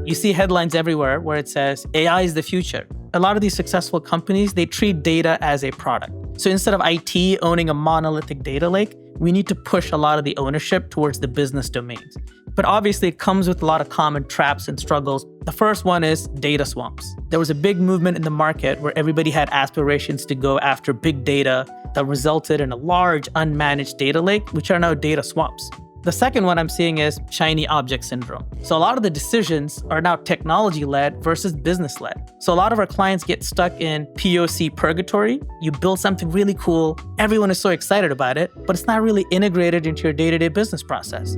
You see headlines everywhere where it says, AI is the future. A lot of these successful companies, they treat data as a product. So instead of IT owning a monolithic data lake, we need to push a lot of the ownership towards the business domains. But obviously, it comes with a lot of common traps and struggles. The first one is data swamps. There was a big movement in the market where everybody had aspirations to go after big data that resulted in a large unmanaged data lake, which are now data swamps. The second one I'm seeing is shiny object syndrome. So a lot of the decisions are now technology-led versus business-led. So a lot of our clients get stuck in POC purgatory. You build something really cool, everyone is so excited about it, but it's not really integrated into your day-to-day business process.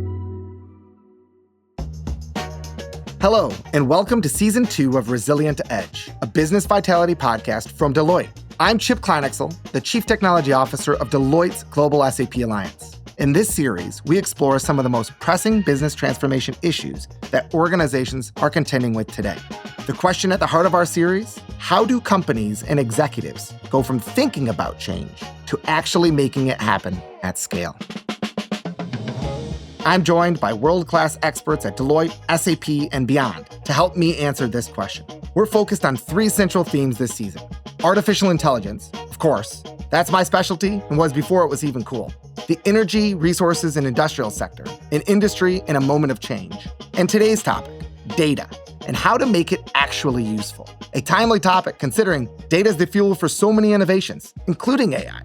Hello, and welcome to Season 2 of Resilient Edge, a business vitality podcast from Deloitte. I'm Chip Kleinheksel, the Chief Technology Officer of Deloitte's Global SAP Alliance. In this series, we explore some of the most pressing business transformation issues that organizations are contending with today. The question at the heart of our series: how do companies and executives go from thinking about change to actually making it happen at scale? I'm joined by world-class experts at Deloitte, SAP, and beyond to help me answer this question. We're focused on three central themes this season. Artificial intelligence, of course. That's my specialty and was before it was even cool. The energy, resources, and industrial sector, an industry in a moment of change. And today's topic, data, and how to make it actually useful. A timely topic considering data is the fuel for so many innovations, including AI.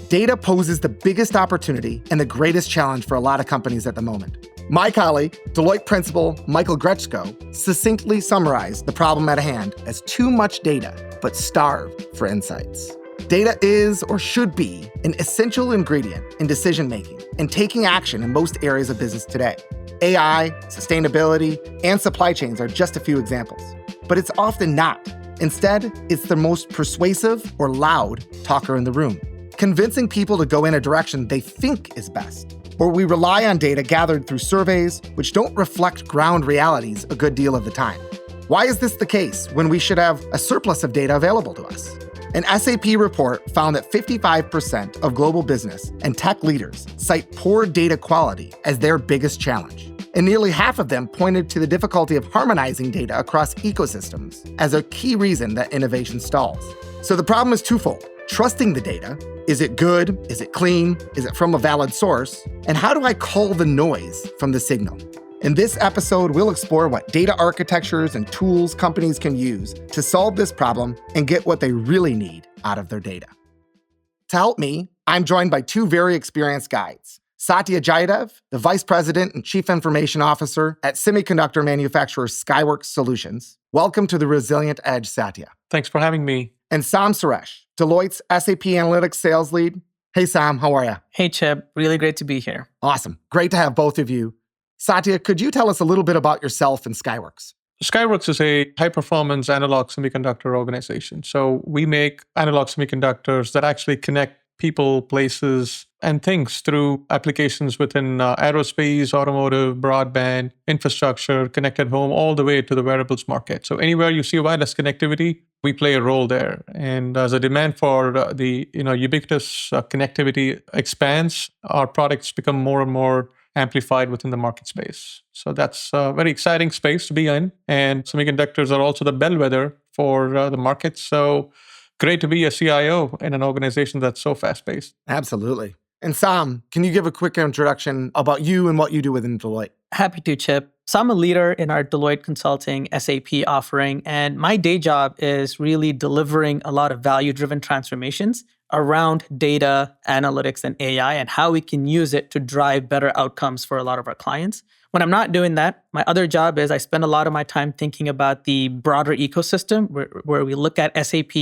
Data poses the biggest opportunity and the greatest challenge for a lot of companies at the moment. My colleague, Deloitte principal Michael Grechko, succinctly summarized the problem at hand as too much data, but starved for insights. Data is, or should be, an essential ingredient in decision-making and taking action in most areas of business today. AI, sustainability, and supply chains are just a few examples. But it's often not. Instead, it's the most persuasive or loud talker in the room, convincing people to go in a direction they think is best. Or we rely on data gathered through surveys which don't reflect ground realities a good deal of the time. Why is this the case when we should have a surplus of data available to us? An SAP report found that 55% of global business and tech leaders cite poor data quality as their biggest challenge. And nearly half of them pointed to the difficulty of harmonizing data across ecosystems as a key reason that innovation stalls. So the problem is twofold. Trusting the data. Is it good? Is it clean? Is it from a valid source? And how do I cull the noise from the signal? In this episode, we'll explore what data architectures and tools companies can use to solve this problem and get what they really need out of their data. To help me, I'm joined by two very experienced guides. Satya Jayadev, the Vice President and Chief Information Officer at semiconductor manufacturer Skyworks Solutions. Welcome to the Resilient Edge, Satya. Thanks for having me. And Sam Suresh, Deloitte's SAP Analytics Sales Lead. Hey, Sam, how are you? Hey, Chip. Really great to be here. Awesome. Great to have both of you. Satya, could you tell us a little bit about yourself and Skyworks? Skyworks is a high-performance analog semiconductor organization. So we make analog semiconductors that actually connect people, places, and things through applications within aerospace, automotive, broadband, infrastructure, connected home, all the way to the wearables market. So anywhere you see wireless connectivity, we play a role there. And as the demand for the ubiquitous connectivity expands, our products become more and more amplified within the market space. So that's a very exciting space to be in. And semiconductors are also the bellwether for the market. So great to be a CIO in an organization that's so fast-paced. Absolutely. And Sam, can you give a quick introduction about you and what you do within Deloitte? Happy to, Chip. So I'm a leader in our Deloitte Consulting SAP offering, and my day job is really delivering a lot of value-driven transformations around data, analytics, and AI, and how we can use it to drive better outcomes for a lot of our clients. When I'm not doing that, my other job is I spend a lot of my time thinking about the broader ecosystem where we look at SAP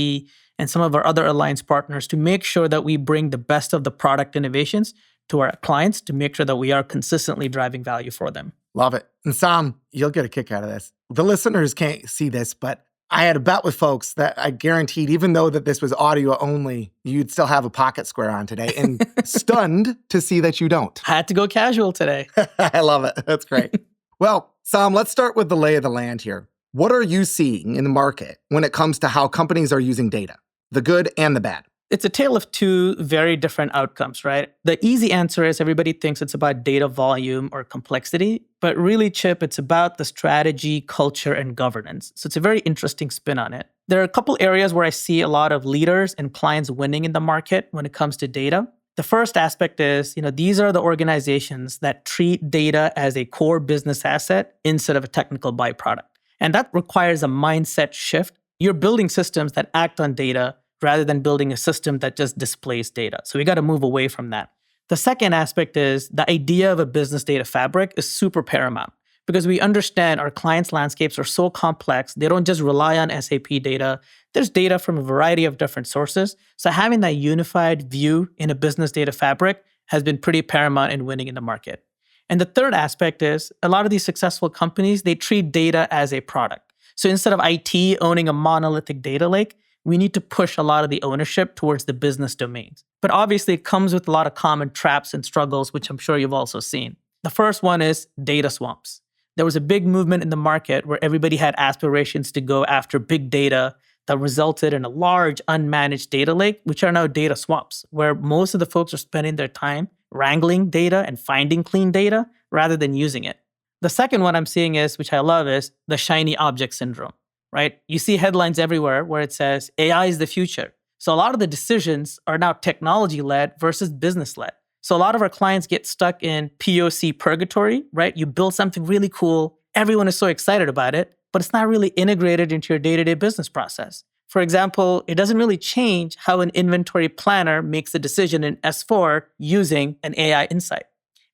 and some of our other alliance partners to make sure that we bring the best of the product innovations to our clients to make sure that we are consistently driving value for them. Love it. And Sam, you'll get a kick out of this. The listeners can't see this, but I had a bet with folks that I guaranteed, even though that this was audio only, you'd still have a pocket square on today, and stunned to see that you don't. I had to go casual today. I love it. That's great. Well, Sam, let's start with the lay of the land here. What are you seeing in the market when it comes to how companies are using data, the good and the bad? It's a tale of two very different outcomes, right? The easy answer is everybody thinks it's about data volume or complexity, but really, Chip, it's about the strategy, culture, and governance. So it's a very interesting spin on it. There are a couple areas where I see a lot of leaders and clients winning in the market when it comes to data. The first aspect is, these are the organizations that treat data as a core business asset instead of a technical byproduct. And that requires a mindset shift. You're building systems that act on data rather than building a system that just displays data. So we got to move away from that. The second aspect is the idea of a business data fabric is super paramount because we understand our clients' landscapes are so complex. They don't just rely on SAP data. There's data from a variety of different sources. So having that unified view in a business data fabric has been pretty paramount in winning in the market. And the third aspect is a lot of these successful companies, they treat data as a product. So instead of IT owning a monolithic data lake, we need to push a lot of the ownership towards the business domains. But obviously, it comes with a lot of common traps and struggles, which I'm sure you've also seen. The first one is data swamps. There was a big movement in the market where everybody had aspirations to go after big data that resulted in a large unmanaged data lake, which are now data swamps, where most of the folks are spending their time wrangling data and finding clean data rather than using it. The second one I'm seeing is, which I love, is the shiny object syndrome. Right? You see headlines everywhere where it says AI is the future. So a lot of the decisions are now technology-led versus business-led. So a lot of our clients get stuck in POC purgatory, right? You build something really cool. Everyone is so excited about it, but it's not really integrated into your day-to-day business process. For example, it doesn't really change how an inventory planner makes a decision in S4 using an AI insight.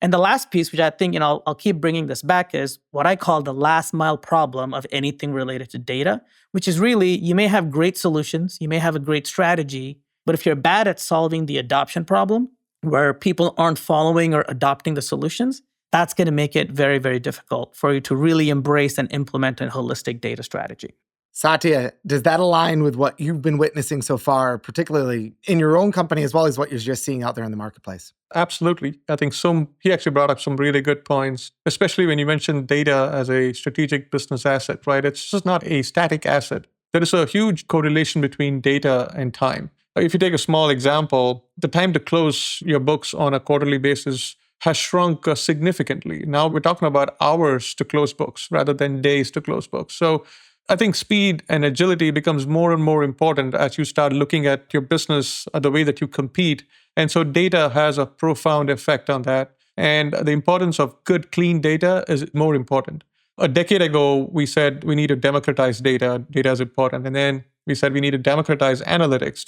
And the last piece, which I think, I'll keep bringing this back, is what I call the last mile problem of anything related to data, which is really, you may have great solutions, you may have a great strategy, but if you're bad at solving the adoption problem, where people aren't following or adopting the solutions, that's going to make it very, very difficult for you to really embrace and implement a holistic data strategy. Satya, does that align with what you've been witnessing so far, particularly in your own company, as well as what you're just seeing out there in the marketplace? Absolutely. I think he actually brought up some really good points, especially when you mentioned data as a strategic business asset, right? It's just not a static asset. There is a huge correlation between data and time. If you take a small example, the time to close your books on a quarterly basis has shrunk significantly. Now we're talking about hours to close books rather than days to close books. So I think speed and agility becomes more and more important as you start looking at your business, the way that you compete. And so data has a profound effect on that. And the importance of good, clean data is more important. A decade ago, we said we need to democratize data. Data is important. And then we said we need to democratize analytics.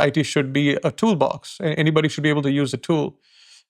IT should be a toolbox. Anybody should be able to use a tool.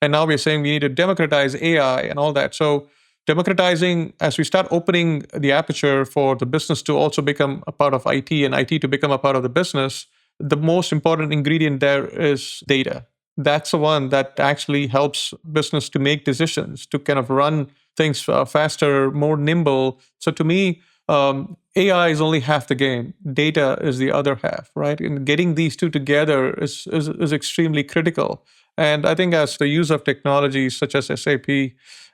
And now we're saying we need to democratize AI and all that. So democratizing, as we start opening the aperture for the business to also become a part of IT and IT to become a part of the business, the most important ingredient there is data. That's the one that actually helps business to make decisions, to kind of run things faster, more nimble. So to me, AI is only half the game. Data is the other half, right? And getting these two together is extremely critical. And I think as the use of technologies such as SAP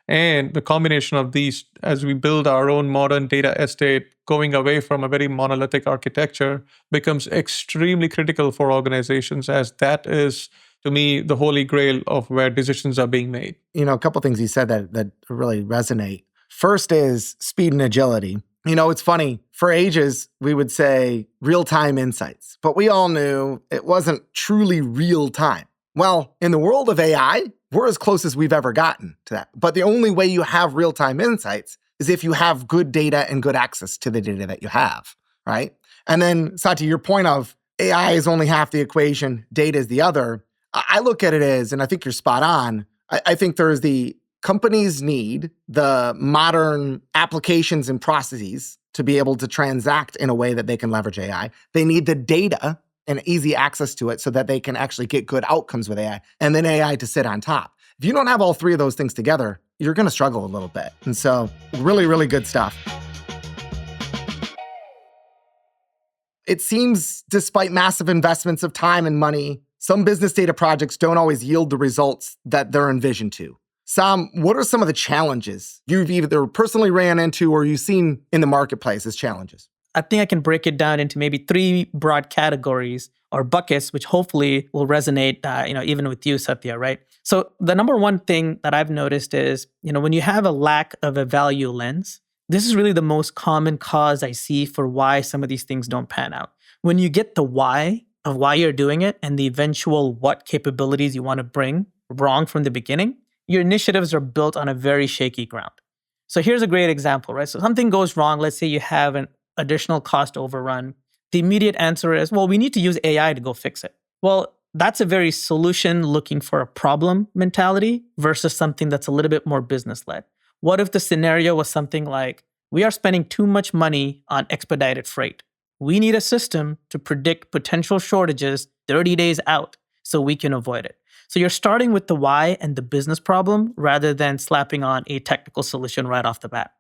and the combination of these, as we build our own modern data estate, going away from a very monolithic architecture becomes extremely critical for organizations, as that is, to me, the holy grail of where decisions are being made. A couple of things you said that really resonate. First is speed and agility. It's funny. For ages, we would say real-time insights, but we all knew it wasn't truly real-time. Well, in the world of AI, we're as close as we've ever gotten to that. But the only way you have real-time insights is if you have good data and good access to the data that you have, right? And then, Satya, your point of AI is only half the equation, data is the other. I look at it as, and I think you're spot on, I think there's the companies need the modern applications and processes to be able to transact in a way that they can leverage AI. They need the data and easy access to it so that they can actually get good outcomes with AI, and then AI to sit on top. If you don't have all three of those things together, you're going to struggle a little bit. And so really, really good stuff. It seems despite massive investments of time and money, some business data projects don't always yield the results that they're envisioned to. Sam, what are some of the challenges you've either personally ran into or you've seen in the marketplace as challenges? I think I can break it down into maybe three broad categories. or buckets, which hopefully will resonate, even with you, Satya, right? So the number one thing that I've noticed is, when you have a lack of a value lens, this is really the most common cause I see for why some of these things don't pan out. When you get the why of why you're doing it and the eventual what capabilities you want to bring wrong from the beginning, your initiatives are built on a very shaky ground. So here's a great example, right? So something goes wrong. Let's say you have an additional cost overrun. The immediate answer is, well, we need to use AI to go fix it. Well, that's a very solution looking for a problem mentality versus something that's a little bit more business led. What if the scenario was something like, we are spending too much money on expedited freight. We need a system to predict potential shortages 30 days out so we can avoid it. So you're starting with the why and the business problem rather than slapping on a technical solution right off the bat.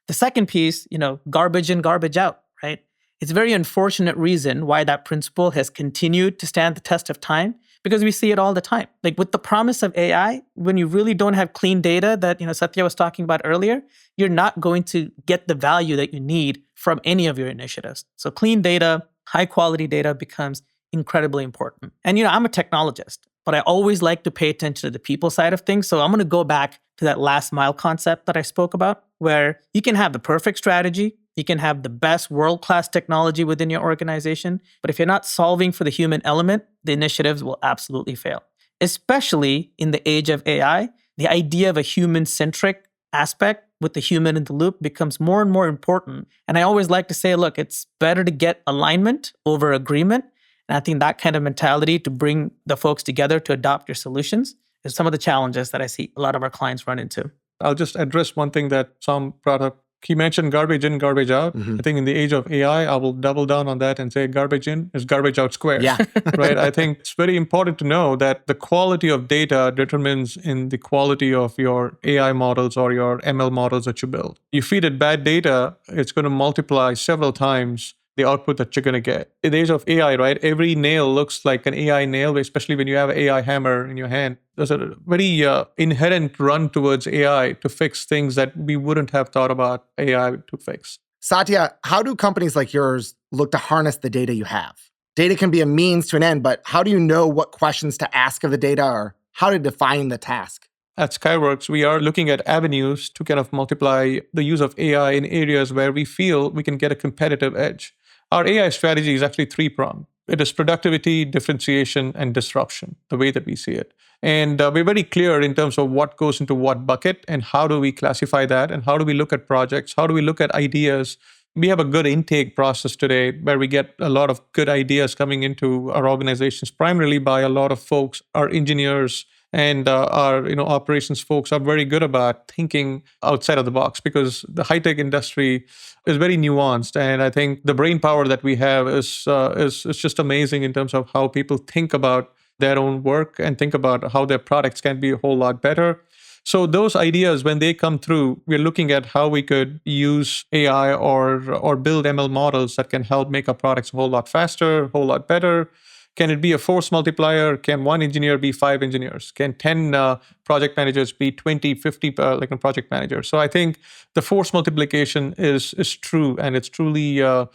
The second piece, garbage in, garbage out, right? It's a very unfortunate reason why that principle has continued to stand the test of time, because we see it all the time. Like with the promise of AI, when you really don't have clean data that Satya was talking about earlier, you're not going to get the value that you need from any of your initiatives. So clean data, high quality data becomes incredibly important. And I'm a technologist, but I always like to pay attention to the people side of things. So I'm going to go back to that last mile concept that I spoke about, where you can have the perfect strategy, you can have the best world-class technology within your organization, but if you're not solving for the human element, the initiatives will absolutely fail. Especially in the age of AI, the idea of a human-centric aspect with the human in the loop becomes more and more important. And I always like to say, look, it's better to get alignment over agreement. And I think that kind of mentality to bring the folks together to adopt your solutions is some of the challenges that I see a lot of our clients run into. I'll just address one thing that Sam brought up. He mentioned garbage in, garbage out. Mm-hmm. I think in the age of AI, I will double down on that and say garbage in is garbage out squared. Yeah. Right? I think it's very important to know that the quality of data determines in the quality of your AI models or your ML models that you build. You feed it bad data, it's going to multiply several times the output that you're going to get. In the age of AI, right, every nail looks like an AI nail, especially when you have an AI hammer in your hand. There's a very inherent run towards AI to fix things that we wouldn't have thought about AI to fix. Satya, how do companies like yours look to harness the data you have? Data can be a means to an end, but how do you know what questions to ask of the data or how to define the task? At Skyworks, we are looking at avenues to kind of multiply the use of AI in areas where we feel we can get a competitive edge. Our AI strategy is actually three-pronged. It is productivity, differentiation, and disruption, the way that we see it. And we're very clear in terms of what goes into what bucket and how do we classify that and how do we look at projects, how do we look at ideas. We have a good intake process today where we get a lot of good ideas coming into our organizations, primarily by a lot of folks, our engineers, and our operations folks are very good about thinking outside of the box because the high-tech industry is very nuanced. And I think the brain power that we have is just amazing in terms of how people think about their own work and think about how their products can be a whole lot better. So those ideas, when they come through, we're looking at how we could use AI or build ML models that can help make our products a whole lot faster, a whole lot better. Can it be a force multiplier? Can one engineer be 5 engineers? Can 10 project managers be 20, 50 like a project manager? So I think the force multiplication is true, and it's truly a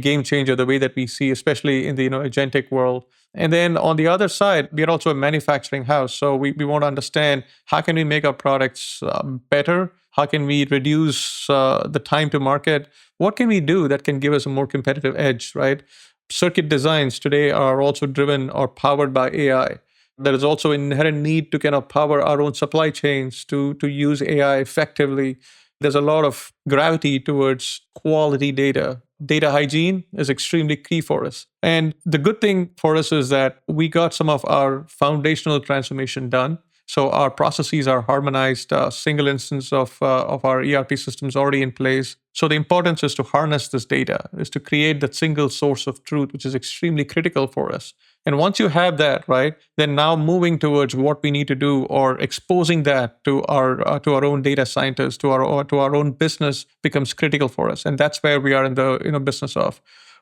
game changer the way that we see, especially in the agentic world. And then on the other side, we are also a manufacturing house. So we want to understand how can we make our products better? How can we reduce the time to market? What can we do that can give us a more competitive edge, right? Circuit designs today are also driven or powered by AI. There is also an inherent need to kind of power our own supply chains to use AI effectively. There's a lot of gravity towards quality data. Data hygiene is extremely key for us. And the good thing for us is that we got some of our foundational transformation done. So our processes are harmonized, single instance of our ERP systems already in place. So the importance is to harness this data, is to create that single source of truth, which is extremely critical for us. And once you have that, right, then now moving towards what we need to do or exposing that to our own data scientists, to our own business becomes critical for us. And that's where we are in the business of.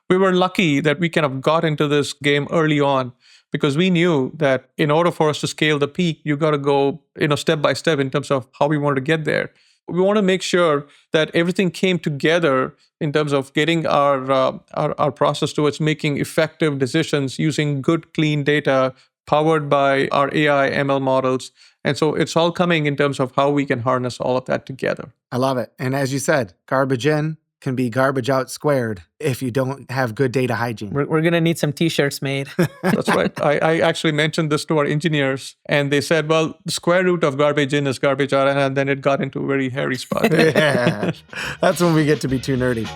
We were lucky that we kind of got into this game early on, because we knew that in order for us to scale the peak, you got to go, step by step in terms of how we wanted to get there. We want to make sure that everything came together in terms of getting our process towards making effective decisions using good, clean data powered by our AI ML models. And so it's all coming in terms of how we can harness all of that together. I love it. And as you said, garbage in can be garbage out squared if you don't have good data hygiene. We're going to need some t-shirts made. That's right. I actually mentioned this to our engineers, and they said, well, the square root of garbage in is garbage out, and then it got into a very hairy spot. Yeah, that's when we get to be too nerdy.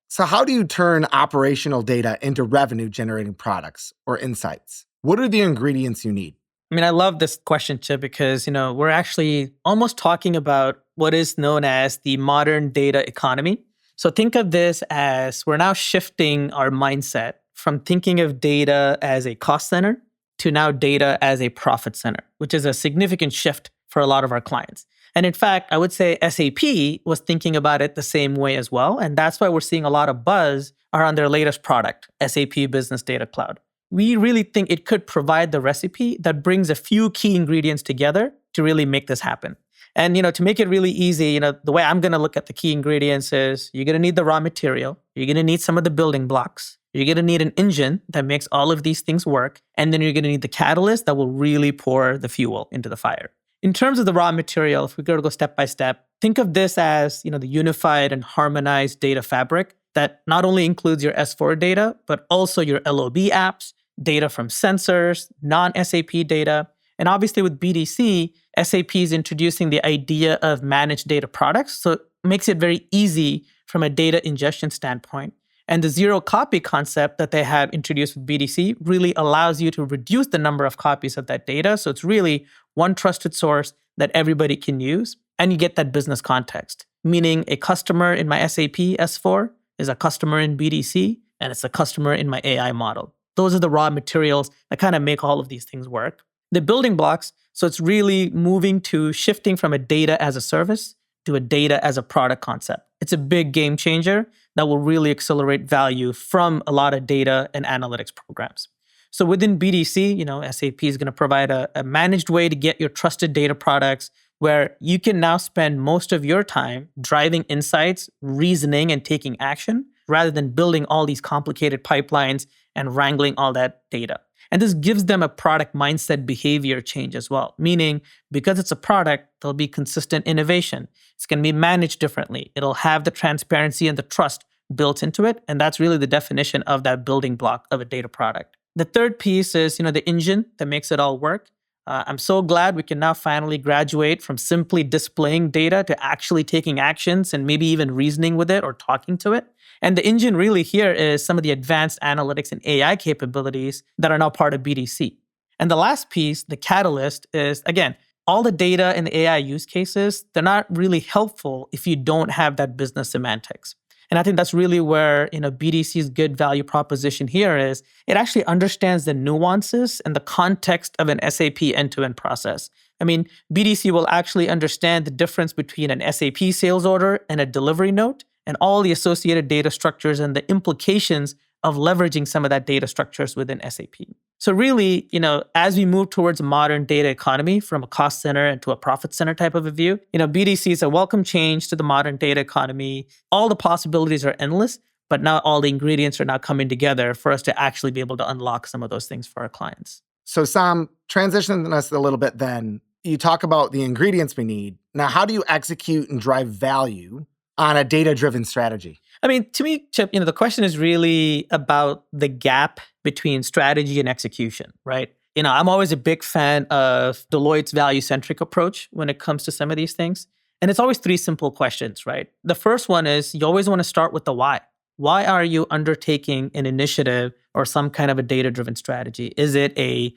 So how do you turn operational data into revenue-generating products or insights? What are the ingredients you need? I mean, I love this question, Chip, because, we're actually almost talking about what is known as the modern data economy. So think of this as we're now shifting our mindset from thinking of data as a cost center to now data as a profit center, which is a significant shift for a lot of our clients. And in fact, I would say SAP was thinking about it the same way as well. And that's why we're seeing a lot of buzz around their latest product, SAP Business Data Cloud. We really think it could provide the recipe that brings a few key ingredients together to really make this happen. And, to make it really easy, the way I'm going to look at the key ingredients is you're going to need the raw material. You're going to need some of the building blocks. You're going to need an engine that makes all of these things work. And then you're going to need the catalyst that will really pour the fuel into the fire. In terms of the raw material, if we go step by step, think of this as, the unified and harmonized data fabric that not only includes your S4 data, but also your LOB apps, data from sensors, non-SAP data. And obviously with BDC, SAP is introducing the idea of managed data products. So it makes it very easy from a data ingestion standpoint. And the zero copy concept that they have introduced with BDC really allows you to reduce the number of copies of that data. So it's really one trusted source that everybody can use. And you get that business context, meaning a customer in my SAP S4 is a customer in BDC, and it's a customer in my AI model. Those are the raw materials that kind of make all of these things work. The building blocks, so it's really moving to shifting from a data as a service to a data as a product concept. It's a big game changer that will really accelerate value from a lot of data and analytics programs. So within BDC, SAP is going to provide a managed way to get your trusted data products where you can now spend most of your time driving insights, reasoning, and taking action rather than building all these complicated pipelines and wrangling all that data. And this gives them a product mindset behavior change as well, meaning because it's a product, there'll be consistent innovation. It's going to be managed differently. It'll have the transparency and the trust built into it. And that's really the definition of that building block of a data product. The third piece is, the engine that makes it all work. I'm so glad we can now finally graduate from simply displaying data to actually taking actions and maybe even reasoning with it or talking to it. And the engine really here is some of the advanced analytics and AI capabilities that are now part of BDC. And the last piece, the catalyst, is, again, all the data and the AI use cases, they're not really helpful if you don't have that business semantics. And I think that's really where, BDC's good value proposition here is it actually understands the nuances and the context of an SAP end-to-end process. I mean, BDC will actually understand the difference between an SAP sales order and a delivery note and all the associated data structures and the implications of leveraging some of that data structures within SAP. So really, as we move towards a modern data economy from a cost center into a profit center type of a view, BDC is a welcome change to the modern data economy. All the possibilities are endless, but now all the ingredients are now coming together for us to actually be able to unlock some of those things for our clients. So Sam, transitioning us a little bit then, you talk about the ingredients we need. Now, how do you execute and drive value on a data-driven strategy? I mean, to me, Chip, the question is really about the gap between strategy and execution, right? I'm always a big fan of Deloitte's value-centric approach when it comes to some of these things. And it's always three simple questions, right? The first one is you always want to start with the why. Why are you undertaking an initiative or some kind of a data-driven strategy? Is it a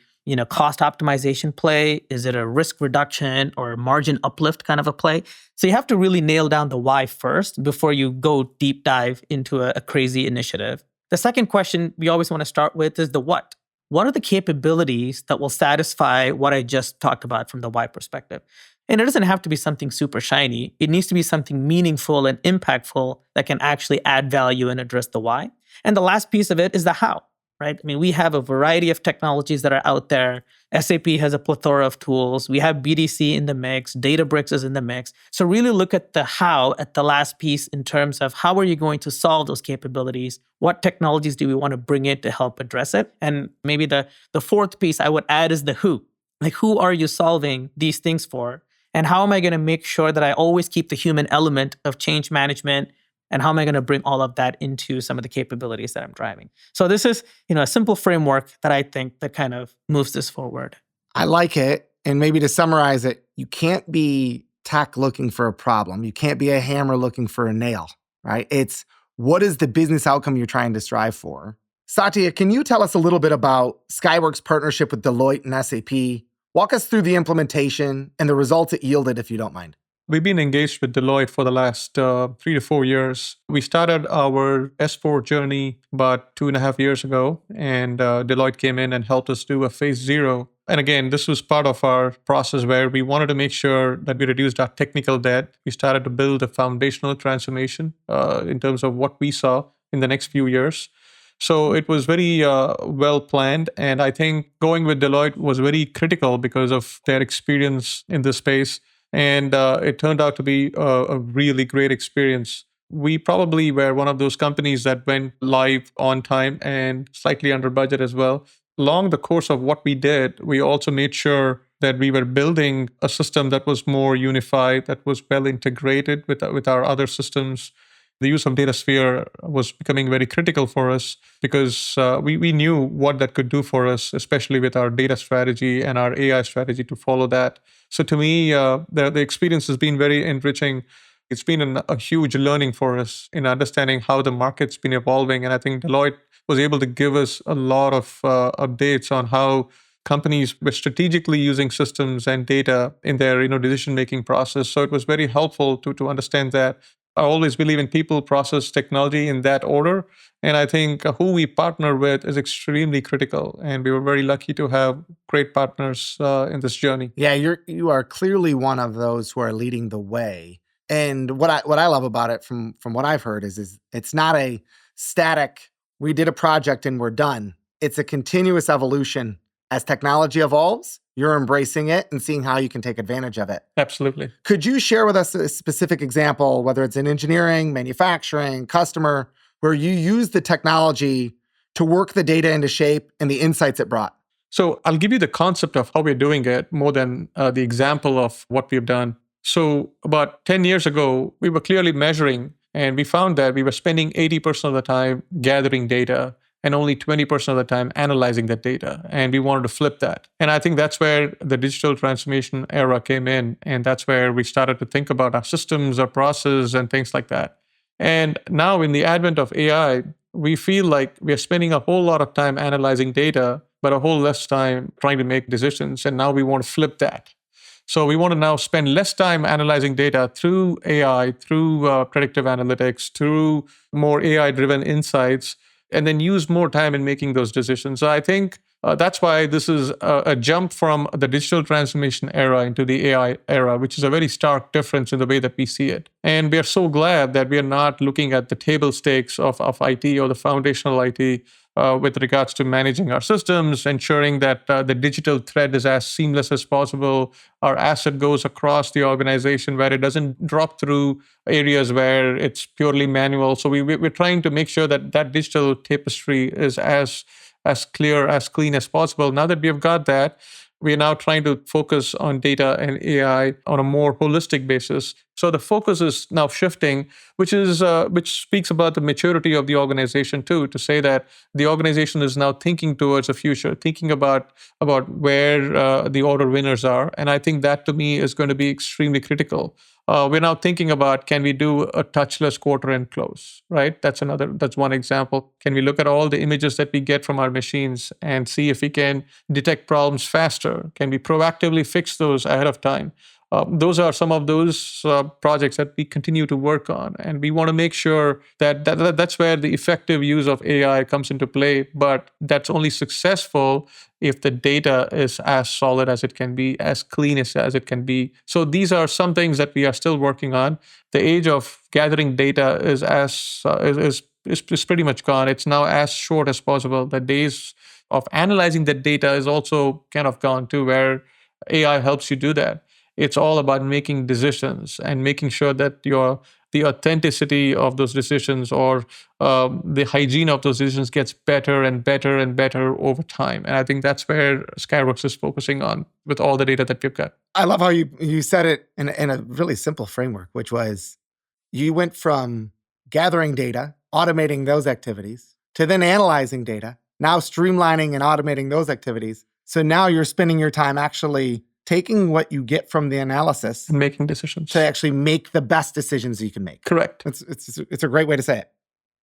cost optimization play? Is it a risk reduction or a margin uplift kind of a play? So you have to really nail down the why first before you go deep dive into a crazy initiative. The second question we always want to start with is the what. What are the capabilities that will satisfy what I just talked about from the why perspective? And it doesn't have to be something super shiny. It needs to be something meaningful and impactful that can actually add value and address the why. And the last piece of it is the how. right? I mean, we have a variety of technologies that are out there. SAP has a plethora of tools. We have BDC in the mix. Databricks is in the mix. So really look at the how at the last piece in terms of how are you going to solve those capabilities? What technologies do we want to bring in to help address it? And maybe the fourth piece I would add is the who. Like, who are you solving these things for? And how am I going to make sure that I always keep the human element of change management? And how am I going to bring all of that into some of the capabilities that I'm driving? So this is, a simple framework that I think that kind of moves this forward. I like it. And maybe to summarize it, you can't be tech looking for a problem. You can't be a hammer looking for a nail, right? It's what is the business outcome you're trying to strive for? Satya, can you tell us a little bit about Skyworks' partnership with Deloitte and SAP? Walk us through the implementation and the results it yielded, if you don't mind. We've been engaged with Deloitte for the last 3 to 4 years. We started our S4 journey about 2.5 years ago, and Deloitte came in and helped us do a phase 0. And again, this was part of our process where we wanted to make sure that we reduced our technical debt. We started to build a foundational transformation in terms of what we saw in the next few years. So it was very well planned. And I think going with Deloitte was very critical because of their experience in this space. And it turned out to be a really great experience. We probably were one of those companies that went live on time and slightly under budget as well. Along the course of what we did, we also made sure that we were building a system that was more unified, that was well integrated with our other systems. The use of DataSphere was becoming very critical for us because we knew what that could do for us, especially with our data strategy and our AI strategy to follow that. So to me, the experience has been very enriching. It's been a huge learning for us in understanding how the market's been evolving. And I think Deloitte was able to give us a lot of updates on how companies were strategically using systems and data in their decision-making process. So it was very helpful to understand that. I always believe in people, process, technology in that order. And I think who we partner with is extremely critical. And we were very lucky to have great partners in this journey. Yeah, you are clearly one of those who are leading the way. And what I love about it from what I've heard is it's not a static, we did a project and we're done. It's a continuous evolution. As technology evolves, you're embracing it and seeing how you can take advantage of it. Absolutely. Could you share with us a specific example, whether it's in engineering, manufacturing, customer, where you use the technology to work the data into shape and the insights it brought? So I'll give you the concept of how we're doing it more than the example of what we've done. So about 10 years ago, we were clearly measuring, and we found that we were spending 80% of the time gathering data and only 20% of the time analyzing that data. And we wanted to flip that. And I think that's where the digital transformation era came in. And that's where we started to think about our systems, our process, and things like that. And now in the advent of AI, we feel like we are spending a whole lot of time analyzing data, but a whole less time trying to make decisions. And now we want to flip that. So we want to now spend less time analyzing data through AI, through predictive analytics, through more AI-driven insights, and then use more time in making those decisions. So I think that's why this is a jump from the digital transformation era into the AI era, which is a very stark difference in the way that we see it. And we are so glad that we are not looking at the table stakes of IT or the foundational IT with regards to managing our systems, ensuring that the digital thread is as seamless as possible. Our asset goes across the organization where it doesn't drop through areas where it's purely manual. So we're trying to make sure that that digital tapestry is as clear, as clean as possible. Now that we have got that, we are now trying to focus on data and AI on a more holistic basis. So the focus is now shifting, which speaks about the maturity of the organization too, to say that the organization is now thinking towards the future, thinking about where the order winners are. And I think that to me is going to be extremely critical. We're now thinking about, can we do a touchless quarter end close, right? That's one example. Can we look at all the images that we get from our machines and see if we can detect problems faster? Can we proactively fix those ahead of time? Those are some of those projects that we continue to work on. And we want to make sure that's where the effective use of AI comes into play. But that's only successful if the data is as solid as it can be, as clean as it can be. So these are some things that we are still working on. The age of gathering data is is pretty much gone. It's now as short as possible. The days of analyzing that data is also kind of gone too, where AI helps you do that. It's all about making decisions and making sure that the authenticity of those decisions or the hygiene of those decisions gets better and better and better over time. And I think that's where Skyworks is focusing on with all the data that we've got. I love how you said it in a really simple framework, which was you went from gathering data, automating those activities, to then analyzing data, now streamlining and automating those activities. So now you're spending your time actually taking what you get from the analysis And making decisions. to actually make the best decisions you can make. Correct. It's a great way to say it.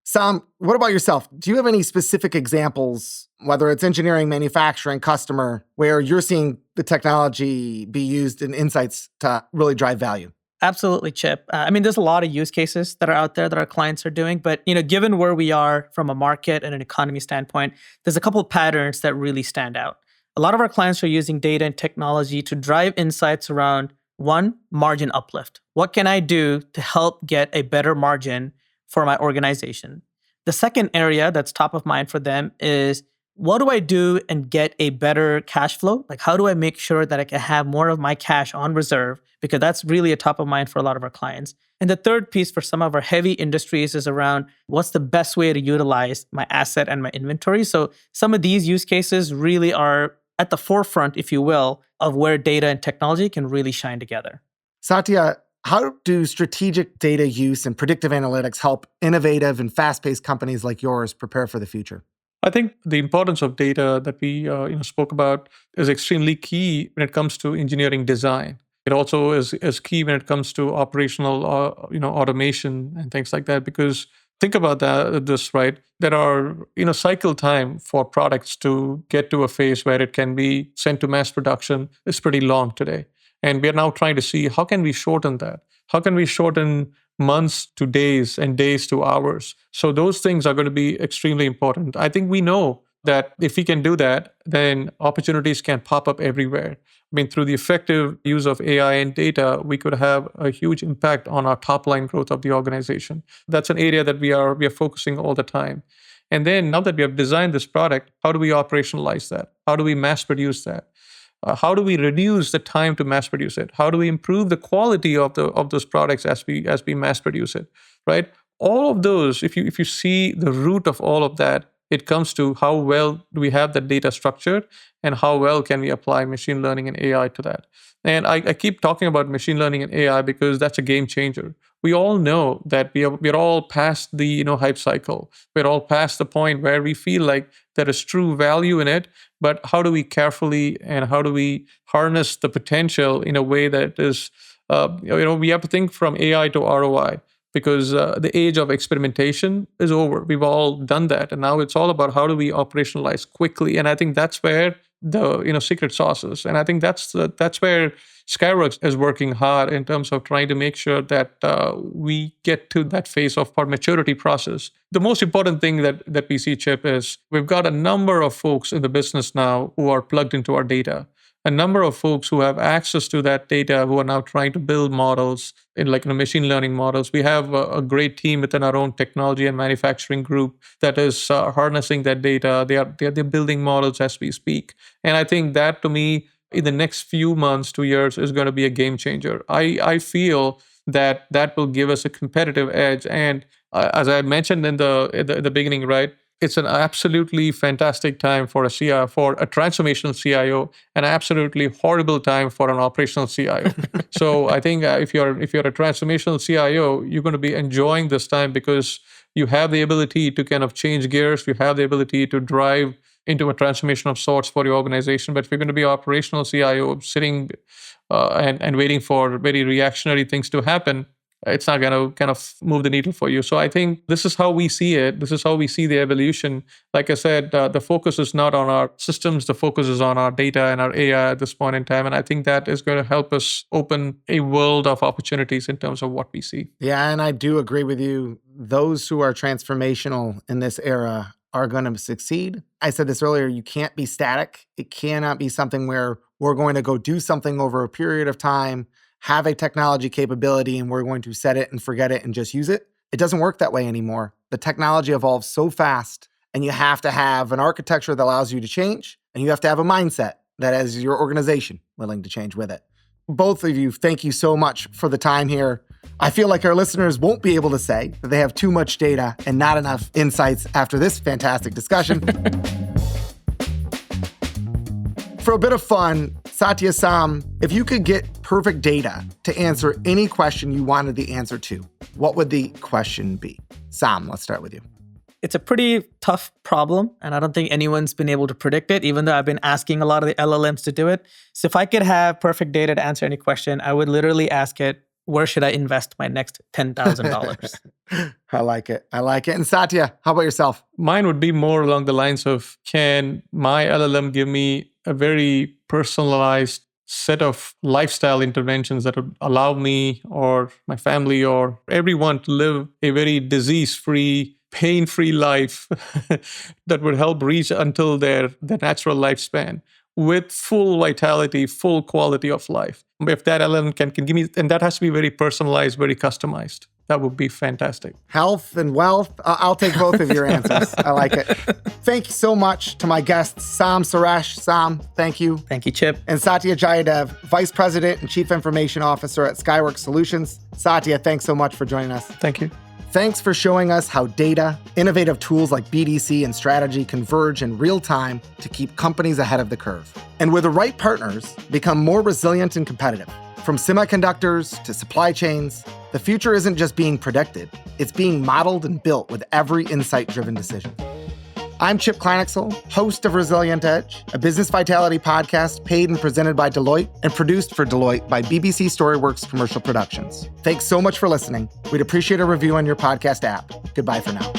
Sam, what about yourself? Do you have any specific examples, whether it's engineering, manufacturing, customer, where you're seeing the technology be used in insights to really drive value? Absolutely, Chip. There's a lot of use cases that are out there that our clients are doing, but given where we are from a market and an economy standpoint, there's a couple of patterns that really stand out. A lot of our clients are using data and technology to drive insights around, one, margin uplift. What can I do to help get a better margin for my organization? The second area that's top of mind for them is, what do I do and get a better cash flow? Like, how do I make sure that I can have more of my cash on reserve? Because that's really a top of mind for a lot of our clients. And the third piece for some of our heavy industries is around, what's the best way to utilize my asset and my inventory? So some of these use cases really are at the forefront, if you will, of where data and technology can really shine together. Satya, how do strategic data use and predictive analytics help innovative and fast-paced companies like yours prepare for the future? I think the importance of data that we spoke about is extremely key when it comes to engineering design. It also is key when it comes to operational automation and things like that, because think about this, right? There are, cycle time for products to get to a phase where it can be sent to mass production is pretty long today. And we are now trying to see, how can we shorten that? How can we shorten months to days and days to hours? So those things are going to be extremely important. I think we know that if we can do that, then opportunities can pop up everywhere. Through the effective use of AI and data, we could have a huge impact on our top line growth of the organization. That's an area that we are focusing all the time. And then now that we have designed this product, how do we operationalize that? How do we mass produce that? How do we reduce the time to mass produce it? How do we improve the quality of those products as we mass produce it? Right? All of those, if you see the root of all of that, it comes to how well do we have that data structured and how well can we apply machine learning and AI to that. And I keep talking about machine learning and AI because that's a game changer. We all know that we're all past the hype cycle. We're all past the point where we feel like there is true value in it, but how do we carefully and how do we harness the potential in a way that is, we have to think from AI to ROI. Because the age of experimentation is over. We've all done that. And now it's all about how do we operationalize quickly. And I think that's where the secret sauce is. And I think that's where Skyworks is working hard in terms of trying to make sure that we get to that phase of our maturity process. The most important thing that we see, Chip, is we've got a number of folks in the business now who are plugged into our data. A number of folks who have access to that data who are now trying to build models in machine learning models. We have a great team within our own technology and manufacturing group that is harnessing that data. They're building models as we speak. And I think that, to me, in the next few months, 2 years, is going to be a game changer. I feel that will give us a competitive edge. And as I mentioned in the beginning, right? It's an absolutely fantastic time for a CIO, for a transformational CIO, and an absolutely horrible time for an operational CIO. So I think if you're a transformational CIO, you're going to be enjoying this time because you have the ability to kind of change gears. You have the ability to drive into a transformation of sorts for your organization. But if you're going to be an operational CIO sitting and waiting for very reactionary things to happen, it's not going to kind of move the needle for you. So I think this is how we see it. This is how we see the evolution. Like I said, the focus is not on our systems. The focus is on our data and our AI at this point in time. And I think that is going to help us open a world of opportunities in terms of what we see. Yeah, and I do agree with you. Those who are transformational in this era are going to succeed. I said this earlier, you can't be static. It cannot be something where we're going to go do something over a period of time, have a technology capability, and we're going to set it and forget it and just use it. It doesn't work that way anymore. The technology evolves so fast, and you have to have an architecture that allows you to change, and you have to have a mindset that has your organization willing to change with it. Both of you, thank you so much for the time here. I feel like our listeners won't be able to say that they have too much data and not enough insights after this fantastic discussion. For a bit of fun, Satya, Sam, if you could get perfect data to answer any question you wanted the answer to, what would the question be? Sam, let's start with you. It's a pretty tough problem, and I don't think anyone's been able to predict it, even though I've been asking a lot of the LLMs to do it. So if I could have perfect data to answer any question, I would literally ask it, where should I invest my next $10,000? I like it. And Satya, how about yourself? Mine would be more along the lines of, can my LLM give me a very personalized set of lifestyle interventions that would allow me or my family or everyone to live a very disease-free, pain-free life that would help reach until their natural lifespan with full vitality, full quality of life. If that LLM can give me, and that has to be very personalized, very customized. That would be fantastic. Health and wealth. I'll take both of your answers. I like it. Thank you so much to my guests, Sam, Suresh. Sam, thank you. Thank you, Chip. And Satya Jayadev, Vice President and Chief Information Officer at Skyworks Solutions. Satya, thanks so much for joining us. Thank you. Thanks for showing us how data, innovative tools like BDC and strategy converge in real time to keep companies ahead of the curve. And with the right partners, become more resilient and competitive. From semiconductors to supply chains, the future isn't just being predicted, it's being modeled and built with every insight-driven decision. I'm Chip Kleinheksel, host of Resilient Edge, a business vitality podcast paid and presented by Deloitte and produced for Deloitte by BBC StoryWorks Commercial Productions. Thanks so much for listening. We'd appreciate a review on your podcast app. Goodbye for now.